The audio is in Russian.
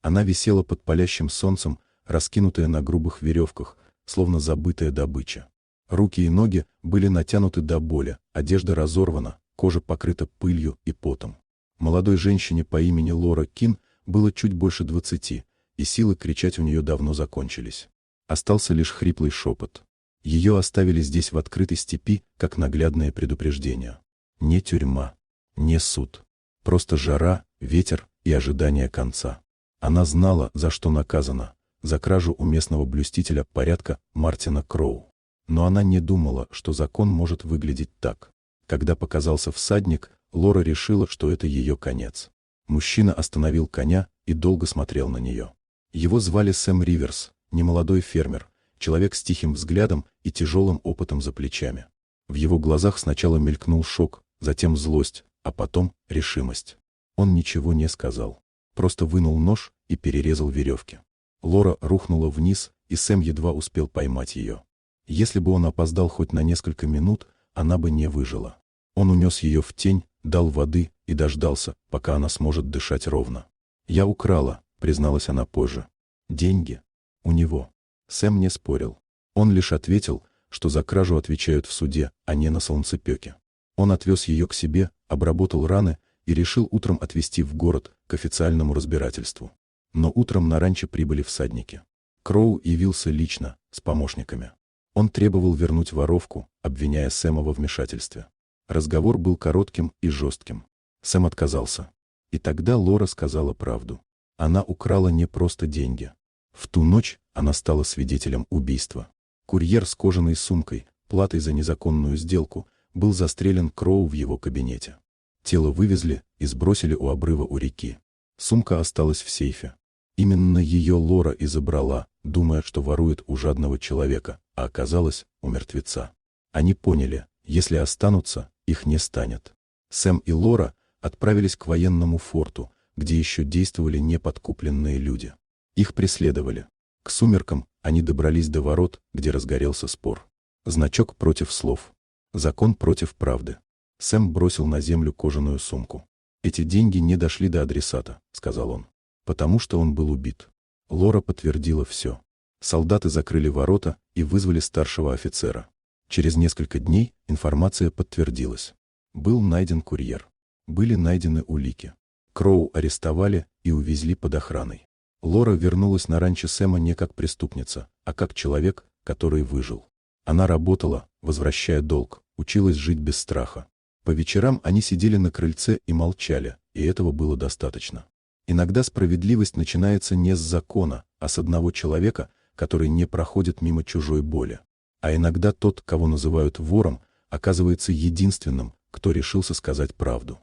Она висела под палящим солнцем, раскинутая на грубых веревках, словно забытая добыча. Руки и ноги были натянуты до боли, одежда разорвана, кожа покрыта пылью и потом. Молодой женщине по имени Лора Кин было чуть больше 20, и силы кричать у нее давно закончились. Остался лишь хриплый шепот. Ее оставили здесь в открытой степи, как наглядное предупреждение. Не тюрьма, не суд. Просто жара, ветер и ожидание конца. Она знала, за что наказана, за кражу у местного блюстителя порядка Мартина Кроу. Но она не думала, что закон может выглядеть так. Когда показался всадник, Лора решила, что это ее конец. Мужчина остановил коня и долго смотрел на нее. Его звали Сэм Риверс, немолодой фермер, человек с тихим взглядом и тяжелым опытом за плечами. В его глазах сначала мелькнул шок, затем злость, а потом решимость. Он ничего не сказал. Просто вынул нож и перерезал веревки. Лора рухнула вниз, и Сэм едва успел поймать ее. Если бы он опоздал хоть на несколько минут, она бы не выжила. Он унес ее в тень, дал воды и дождался, пока она сможет дышать ровно. «Я украла», — призналась она позже. «Деньги? У него». Сэм не спорил. Он лишь ответил, что за кражу отвечают в суде, а не на солнцепёке. Он отвез ее к себе, обработал раны и решил утром отвезти в город к официальному разбирательству. Но утром на ранчо прибыли всадники. Кроу явился лично, с помощниками. Он требовал вернуть воровку, обвиняя Сэма во вмешательстве. Разговор был коротким и жестким. Сэм отказался. И тогда Лора сказала правду. Она украла не просто деньги. В ту ночь она стала свидетелем убийства. Курьер с кожаной сумкой, платой за незаконную сделку, был застрелен Кроу в его кабинете. Тело вывезли и сбросили у обрыва у реки. Сумка осталась в сейфе. Именно ее Лора и забрала, думая, что ворует у жадного человека, а оказалось у мертвеца. Они поняли, если останутся, их не станет. Сэм и Лора отправились к военному форту, где еще действовали неподкупленные люди. Их преследовали. К сумеркам они добрались до ворот, где разгорелся спор. Значок против слов. Закон против правды. Сэм бросил на землю кожаную сумку. «Эти деньги не дошли до адресата», — сказал он. «Потому что он был убит». Лора подтвердила все. Солдаты закрыли ворота и вызвали старшего офицера. Через несколько дней информация подтвердилась. Был найден курьер. Были найдены улики. Кроу арестовали и увезли под охраной. Лора вернулась на ранчо Сэма не как преступница, а как человек, который выжил. Она работала, возвращая долг, училась жить без страха. По вечерам они сидели на крыльце и молчали, и этого было достаточно. Иногда справедливость начинается не с закона, а с одного человека, который не проходит мимо чужой боли. А иногда тот, кого называют вором, оказывается единственным, кто решился сказать правду.